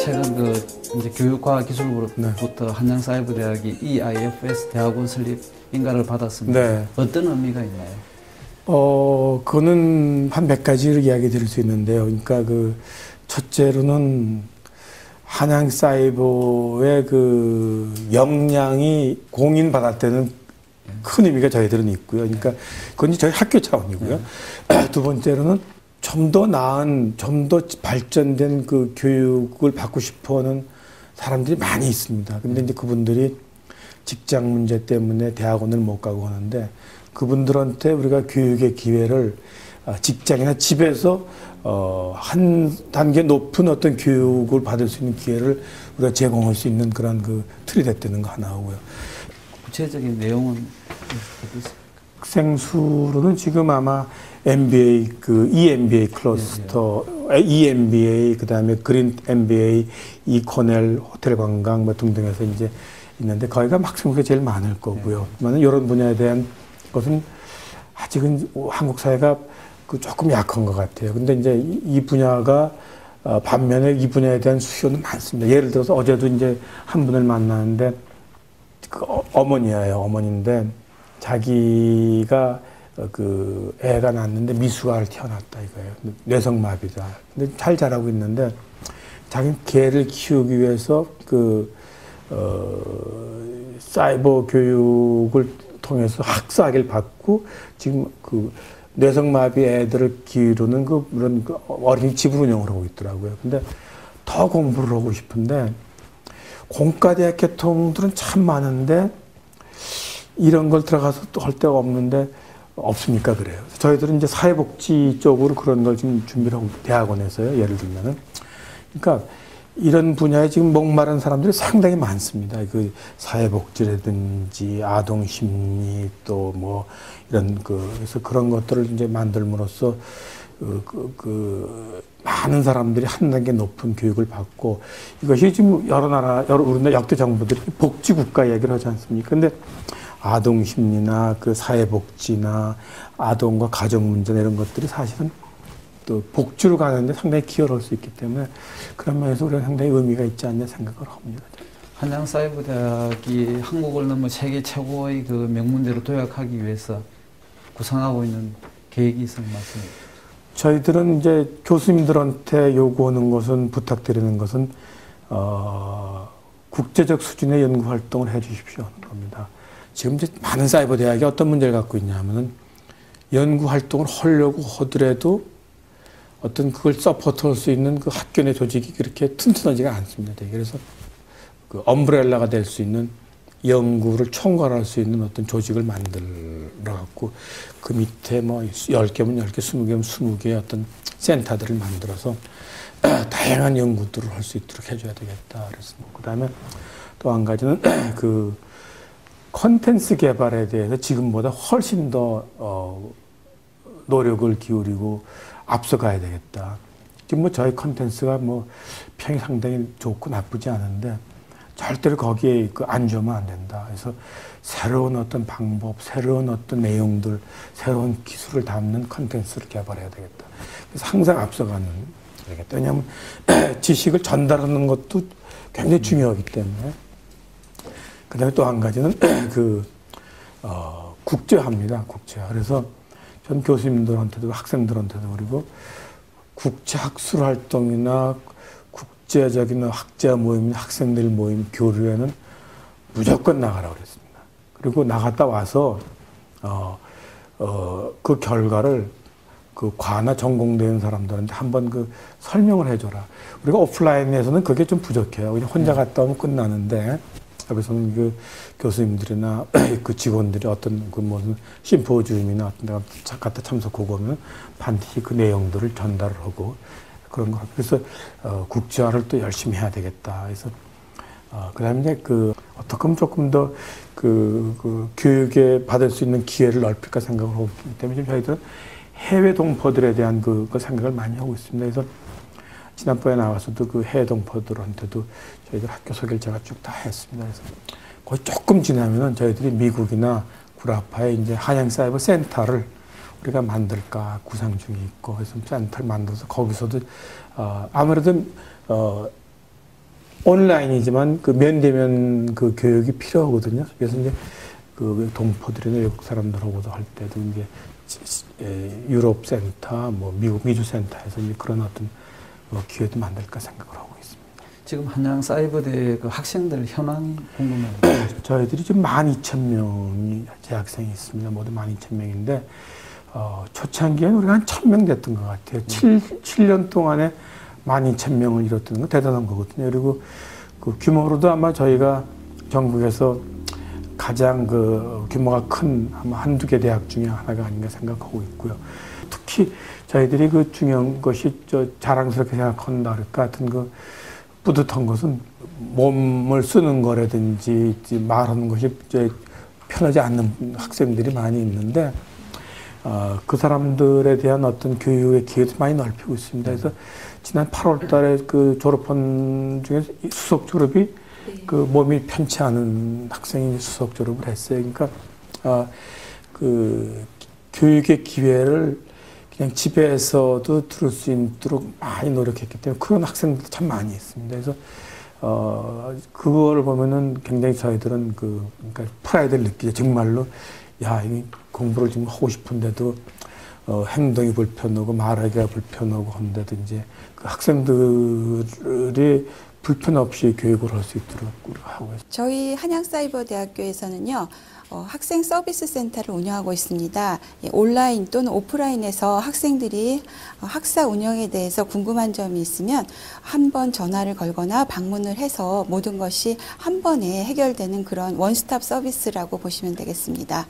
최근 그 이제 교육과학기술부로부터 한양사이버대학이 EIFS 대학원 설립 인가를 받았습니다. 네. 어떤 의미가 있나요? 그거는 한 몇 가지를 이야기 드릴 수 있는데요. 그러니까 첫째로는 한양사이버의 역량이 공인받았다는 큰 의미가 저희들은 있고요. 그러니까 그건 저희 학교 차원이고요. 두 번째로는 좀 더 나은, 좀 더 발전된 그 교육을 받고 싶어 하는 사람들이 많이 있습니다. 근데 이제 그분들이 직장 문제 때문에 대학원을 못 가고 하는데 그분들한테 우리가 교육의 기회를 직장이나 집에서 한 단계 높은 어떤 교육을 받을 수 있는 기회를 우리가 제공할 수 있는 그런 틀이 됐다는 거 하나고요. 구체적인 내용은 어떻게 있습니까? 학생 수로는 지금 아마 MBA, EMBA 클러스터, EMBA, 그 다음에 그린 MBA, 이코넬, 호텔 관광 등등해서 이제 있는데 거기가 학생 수가 제일 많을 거고요. 그러면 이런 분야에 대한 것은 아직은 한국 사회가 조금 약한 것 같아요. 근데 이제 이 분야가 반면에 이 분야에 대한 수요는 많습니다. 예를 들어서 어제도 이제 한 분을 만나는데 어머니예요. 어머니인데 자기가 애가 낳았는데 미숙아를 태어났다 이거예요. 뇌성마비다. 근데 잘 자라고 있는데 자기는 개를 키우기 위해서 사이버 교육을 통해서 학사학위를 받고 지금 뇌성마비 애들을 기르는 그런 어린이집을 운영을 하고 있더라고요. 근데 더 공부를 하고 싶은데 공과대학 계통들은 참 많은데 이런 걸 들어가서 또 할 데가 없는데 없습니까? 그래요. 저희들은 이제 사회복지 쪽으로 그런 걸 지금 준비를 하고 대학원에서요. 예를 들면은. 그러니까 이런 분야에 지금 목마른 사람들이 상당히 많습니다. 사회복지라든지 아동심리 또 이런 그래서 그런 것들을 이제 만들므로써 많은 사람들이 한 단계 높은 교육을 받고 이것이 지금 우리나라 역대 정부들이 복지국가 얘기를 하지 않습니까? 근데 아동심리나 사회복지나 아동과 가정문제나 이런 것들이 사실은 또 복지로 가는데 상당히 기여를 할 수 있기 때문에 그런 면에서 우리가 상당히 의미가 있지 않냐 생각을 합니다. 한양사이버대학이 한국을 넘어 세계 최고의 명문대로 도약하기 위해서 구상하고 있는 계획이 있으면 말씀해 주십시오. 저희들은 이제 교수님들한테 요구하는 것은 부탁드리는 것은 국제적 수준의 연구 활동을 해 주십시오 하는 겁니다. 지금 이제 많은 사이버 대학이 어떤 문제를 갖고 있냐 하면은 연구 활동을 하려고 하더라도 어떤 그걸 서포트할 수 있는 학교 내 조직이 그렇게 튼튼하지가 않습니다. 그래서 엄브렐라가 될 수 있는 연구를 총괄할 수 있는 어떤 조직을 만들어 갖고 그 밑에 10개면 10개, 20개면 20개의 어떤 센터들을 만들어서 다양한 연구들을 할 수 있도록 해줘야 되겠다. 그래서 그 다음에 또 한 가지는 콘텐츠 개발에 대해서 지금보다 훨씬 더 노력을 기울이고 앞서가야 되겠다. 지금 저희 콘텐츠가 평이 상당히 좋고 나쁘지 않은데 절대로 거기에 안주하면 안 된다. 그래서 새로운 어떤 방법, 새로운 어떤 내용들, 새로운 기술을 담는 콘텐츠를 개발해야 되겠다. 그래서 항상 앞서가는 되겠다. 왜냐하면 지식을 전달하는 것도 굉장히 중요하기 때문에. 그 다음에 또 한 가지는 국제화입니다. 국제화. 그래서 전 교수님들한테도 학생들한테도 그리고 국제학술 활동이나 국제적인 학자 모임이나 학생들 모임 교류에는 무조건 나가라고 그랬습니다. 그리고 나갔다 와서 그 결과를 과나 전공되는 사람들한테 한번 설명을 해줘라. 우리가 오프라인에서는 그게 좀 부족해요. 그냥 혼자 갔다 오면 끝나는데 여기서는 교수님들이나 직원들이 어떤 무슨 심포지움이나 어떤 데가 갖다 참석하고 오면 반드시 그 내용들을 전달을 하고 그런 거. 그래서 국제화를 또 열심히 해야 되겠다. 그래서 그다음에 이제 어떻게 하면 조금 더 교육에 받을 수 있는 기회를 넓힐까 생각을 하기 때문에 지금 저희들은 해외 동포들에 대한 그 생각을 많이 하고 있습니다. 그래서 지난번에 나와서도 해외 동포들한테도 저희들 학교 소개를 제가 쭉 다 했습니다. 그래서 거의 조금 지나면은 저희들이 미국이나 구라파에 이제 한양사이버 센터를 우리가 만들까 구상 중에 있고, 그래서 센터를 만들어서 거기서도 아무래도 온라인이지만 그 면대면 그 교육이 필요하거든요. 그래서 이제 그 동포들이나 외국 사람들하고도 할 때도 이제 유럽 센터, 뭐 미국 미주 센터에서 이제 그런 어떤 기회도 만들까 생각을 하고 있습니다. 지금 한양사이버대 그 학생들 현황이 궁금해요. 저희들이 지금 12,000명이 재학생이 있습니다. 모두 12,000명인데 초창기에는 우리가 한 1,000명 됐던 것 같아요. 7년 동안에 12,000명을 이뤘다는 건 대단한 거거든요. 그리고 그 규모로도 아마 저희가 전국에서 가장 그 규모가 큰 아마 한두 개 대학 중에 하나가 아닌가 생각하고 있고요. 특히 저희들이 그 중요한 것이 자랑스럽게 생각한다 그럴까 하여튼 그 뿌듯한 것은 몸을 쓰는 거라든지 말하는 것이 이제 편하지 않는 학생들이 많이 있는데 그 사람들에 대한 어떤 교육의 기회도 많이 넓히고 있습니다. 그래서 지난 8월 달에 그 졸업한 중에 수석 졸업이 그 몸이 편치 않은 학생이 수석 졸업을 했어요. 그러니까 그 교육의 기회를 그냥 집에서도 들을 수 있도록 많이 노력했기 때문에 그런 학생들도 참 많이 있습니다. 그래서 그거를 보면은 굉장히 저희들은 그러니까 프라이드를 느끼죠. 정말로 야, 이 공부를 지금 하고 싶은데도 행동이 불편하고 말하기가 불편하고 한데도 이제 그 학생들이 불편 없이 교육을 할 수 있도록 하고 있습니다. 저희 한양사이버대학교에서는요. 학생 서비스 센터를 운영하고 있습니다. 온라인 또는 오프라인에서 학생들이 학사 운영에 대해서 궁금한 점이 있으면 한 번 전화를 걸거나 방문을 해서 모든 것이 한 번에 해결되는 그런 원스톱 서비스라고 보시면 되겠습니다.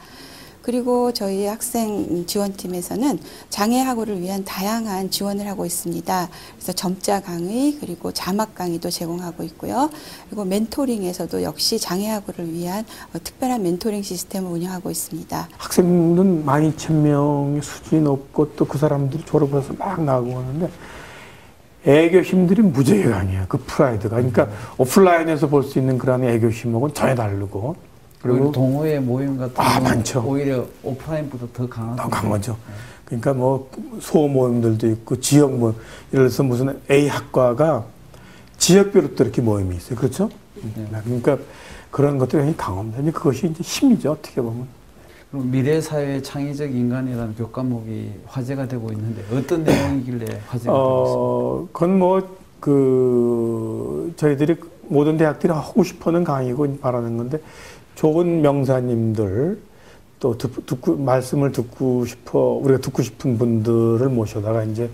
그리고 저희 학생 지원팀에서는 장애학우를 위한 다양한 지원을 하고 있습니다. 그래서 점자 강의 그리고 자막 강의도 제공하고 있고요. 그리고 멘토링에서도 역시 장애학우를 위한 특별한 멘토링 시스템을 운영하고 있습니다. 학생은 12,000명의 수준이 높고 또 그 사람들이 졸업을 해서 막 나오고 하는데 애교심들이 무지하게 강해요. 그 프라이드가. 그러니까 오프라인에서 볼 수 있는 그런 애교심하고는 전혀 다르고 그리고 동호회 모임 같은 경우는 많죠. 오히려 오프라인보다 더 강하죠. 더 강하죠. 그러니까 뭐 소모임들도 있고 지역 모임, 예를 들어서 무슨 A 학과가 지역별로 또 이렇게 모임이 있어요. 그렇죠? 네. 그러니까 그런 것들이 굉장히 강합니다. 근데 그것이 이제 힘이죠. 어떻게 보면. 그럼 미래사회 창의적 인간이라는 교과목이 화제가 되고 있는데 어떤 내용이길래 화제가 되고 있습니까? 그건 뭐 저희들이 모든 대학들이 하고 싶어하는 강의고 바라는 건데 좋은 명사님들 또 말씀을 듣고 싶어 우리가 듣고 싶은 분들을 모셔다가 이제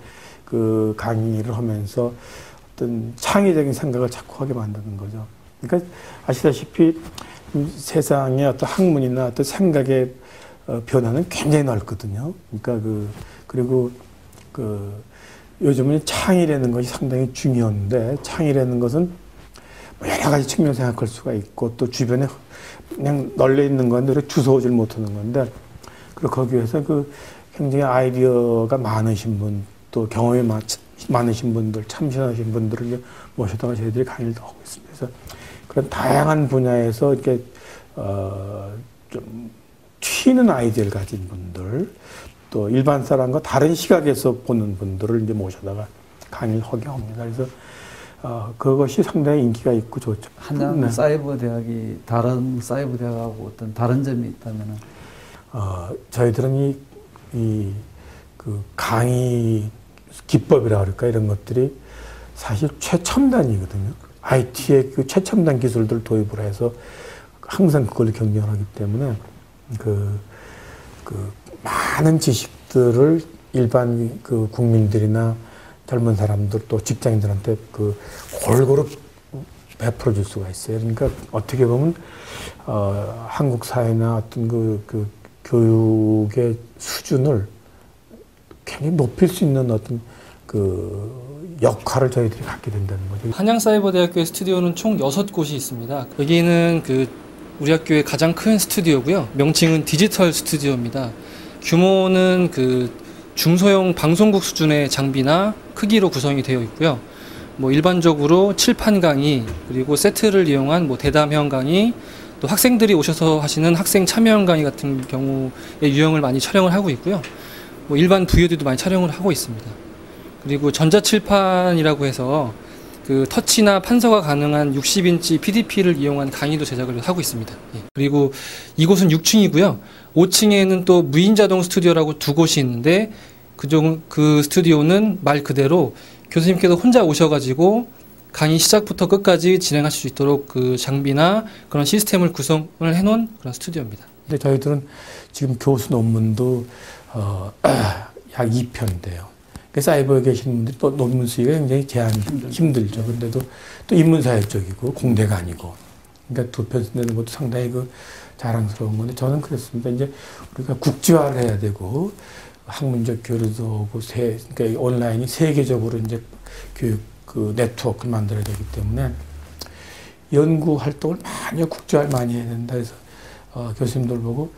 그 강의를 하면서 어떤 창의적인 생각을 자꾸 하게 만드는 거죠. 그러니까 아시다시피 세상의 어떤 학문이나 어떤 생각의 변화는 굉장히 넓거든요. 그러니까 그리고 요즘은 창의라는 것이 상당히 중요한데 창의라는 것은 여러 가지 측면 생각할 수가 있고 또 주변에 그냥 널려 있는 건데 주워오질 못하는 건데 그리고 거기에서 굉장히 아이디어가 많으신 분 또 경험이 많으신 분들 참신하신 분들을 이제 모셔다가 저희들이 강의를 하고 있습니다. 그래서 그런 다양한 분야에서 이렇게 좀 튀는 아이디어를 가진 분들 또 일반 사람과 다른 시각에서 보는 분들을 이제 모셔다가 강의를 하게 합니다. 그래서 그것이 상당히 인기가 있고 좋죠. 한양 사이버대학이 다른 사이버대학하고 어떤 다른 점이 있다면은? 저희들은 그 강의 기법이라 그럴까 이런 것들이 사실 최첨단이거든요. IT의 그 최첨단 기술들을 도입을 해서 항상 그걸로 경쟁을 하기 때문에 많은 지식들을 일반 국민들이나 젊은 사람들 또 직장인들한테 골고루 베풀어 줄 수가 있어요. 그러니까 어떻게 보면 한국 사회나 어떤 교육의 수준을 굉장히 높일 수 있는 어떤 역할을 저희들이 갖게 된다는 거죠. 한양사이버대학교의 스튜디오는 총 6곳이 있습니다. 여기는 우리 학교의 가장 큰 스튜디오고요. 명칭은 디지털 스튜디오입니다. 규모는 중소형 방송국 수준의 장비나 크기로 구성이 되어 있고요. 일반적으로 칠판 강의, 그리고 세트를 이용한 대담형 강의, 또 학생들이 오셔서 하시는 학생 참여형 강의 같은 경우의 유형을 많이 촬영을 하고 있고요. 일반 VOD도 많이 촬영을 하고 있습니다. 그리고 전자칠판이라고 해서 그 터치나 판서가 가능한 60인치 PDP를 이용한 강의도 제작을 하고 있습니다. 예. 그리고 이곳은 6층이고요. 5층에는 또 무인자동 스튜디오라고 두 곳이 있는데 그 스튜디오는 말 그대로 교수님께서 혼자 오셔가지고 강의 시작부터 끝까지 진행하실 수 있도록 그 장비나 그런 시스템을 구성을 해놓은 그런 스튜디오입니다. 근데 저희들은 지금 교수 논문도 약 2편인데요. 사이버에 계시는 분들이 또 논문 쓰기가 굉장히 힘들죠. 근데도 또 인문사회 쪽이고 공대가 아니고. 그러니까 2편 쓴다는 것도 상당히 그 자랑스러운 건데 저는 그렇습니다. 이제 우리가 국제화를 해야 되고 학문적 교류도 하고 그러니까 온라인이 세계적으로 이제 교육 그 네트워크를 만들어야 되기 때문에 연구 활동을 국제화를 많이 해야 된다 해서 교수님들 보고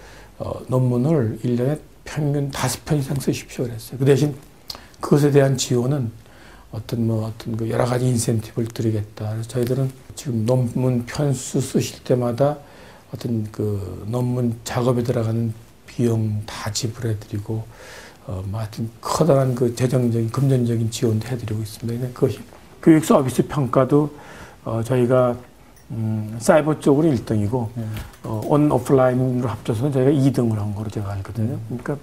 논문을 1년에 평균 5편 이상 쓰십시오 그랬어요. 그 대신 그것에 대한 지원은 어떤 그 여러 가지 인센티브를 드리겠다. 그래서 저희들은 지금 논문 편수 쓰실 때마다 어떤 그 논문 작업에 들어가는 비용 다 지불해드리고, 하여튼 커다란 그 재정적인, 금전적인 지원도 해드리고 있습니다. 그것이 교육 서비스 평가도 저희가 사이버 쪽으로 1등이고, 온 오프라인으로 합쳐서는 저희가 2등을 한 거로 제가 알거든요. 그러니까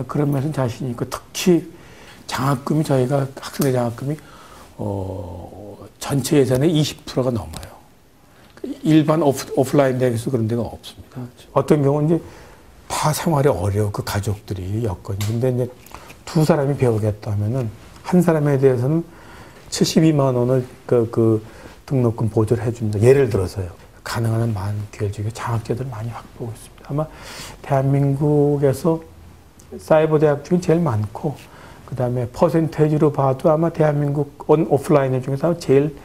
그런 면에서 자신이 있고, 특히 장학금이 저희가 학생의 장학금이 전체 예산의 20%가 넘어요. 일반 오프라인 대학에서 그런 데가 없습니다. 그렇죠. 어떤 경우는 이제 다 생활이 어려워, 그 가족들이 여건이. 근데 이제 두 사람이 배우겠다 하면은 한 사람에 대해서는 72만 원을 그 등록금 보조를 해줍니다. 예를 들어서요. 가능한 한 많은 교회 중에 장학제도를 많이 확보하고 있습니다. 아마 대한민국에서 사이버 대학 중에 제일 많고, 그 다음에 퍼센테이지로 봐도 아마 대한민국 오프라인 중에서 제일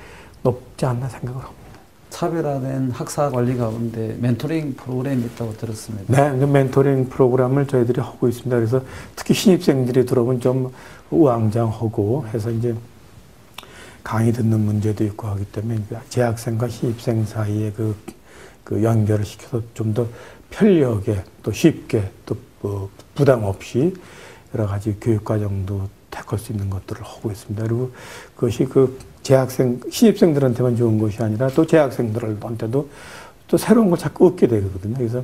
높지 않나 생각을 합니다. 차별화된 학사 관리 가운데 멘토링 프로그램이 있다고 들었습니다. 네, 그 멘토링 프로그램을 저희들이 하고 있습니다. 그래서 특히 신입생들이 들어오면 좀 우왕좌왕하고 해서 이제 강의 듣는 문제도 있고 하기 때문에 재학생과 신입생 사이에 그 연결을 시켜서 좀 더 편리하게 또 쉽게 또 부담 없이 여러 가지 교육 과정도 택할 수 있는 것들을 하고 있습니다. 그리고 그것이 그 재학생, 신입생들한테만 좋은 것이 아니라 또 재학생들한테도 또 새로운 걸 자꾸 얻게 되거든요. 그래서,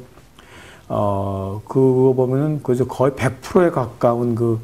그거 보면은 거의 100%에 가까운 그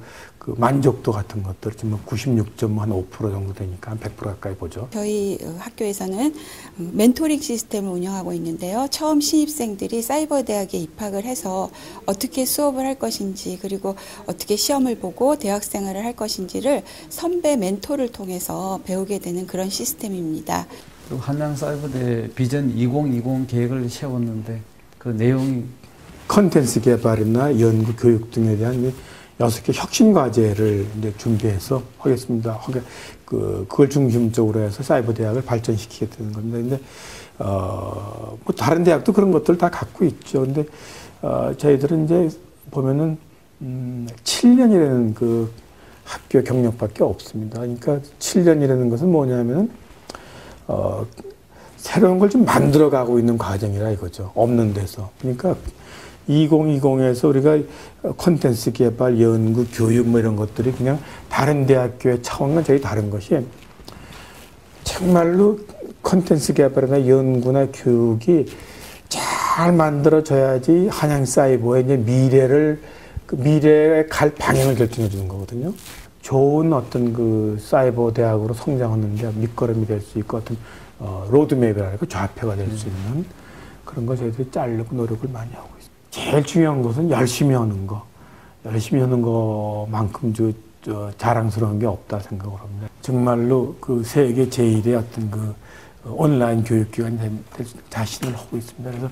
만족도 같은 것들, 지금 96.5% 정도 되니까 한 100% 가까이 보죠. 저희 학교에서는 멘토링 시스템을 운영하고 있는데요. 처음 신입생들이 사이버 대학에 입학을 해서 어떻게 수업을 할 것인지, 그리고 어떻게 시험을 보고 대학 생활을 할 것인지를 선배 멘토를 통해서 배우게 되는 그런 시스템입니다. 그리고 한양사이버대 비전 2020 계획을 세웠는데 그 내용이 컨텐츠 개발이나 연구 교육 등에 대한 6개 혁신 과제를 이제 준비해서 하겠습니다. 그걸 중심적으로 해서 사이버 대학을 발전시키게 되는 겁니다. 근데, 뭐 다른 대학도 그런 것들 다 갖고 있죠. 근데, 저희들은 이제 보면은, 7년이라는 그 학교 경력밖에 없습니다. 그러니까 7년이라는 것은 뭐냐면은, 새로운 걸 좀 만들어 가고 있는 과정이라 이거죠. 없는 데서. 그러니까 2020에서 우리가 콘텐츠 개발, 연구, 교육 뭐 이런 것들이 그냥 다른 대학교의 차원과 저희 다른 것이 정말로 콘텐츠 개발이나 연구나 교육이 잘 만들어져야지 한양사이버의 이제 미래에 갈 방향을 결정해 주는 거거든요. 좋은 어떤 그 사이버 대학으로 성장하는데 밑거름이 될 수 있고 어떤 로드맵이랄까 좌표가 될 수 있는 그런 거 저희들이 짜려고 노력을 많이 하고 있습니다. 제일 중요한 것은 열심히 하는 거. 열심히 하는 거만큼 자랑스러운 게 없다 생각을 합니다. 정말로 그 세계 제1의 어떤 그 온라인 교육기관이 될 자신을 하고 있습니다. 그래서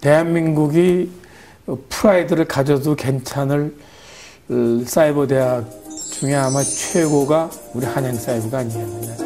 대한민국이 프라이드를 가져도 괜찮을 사이버 대학 중에 아마 최고가 우리 한양사이버가 아니겠느냐.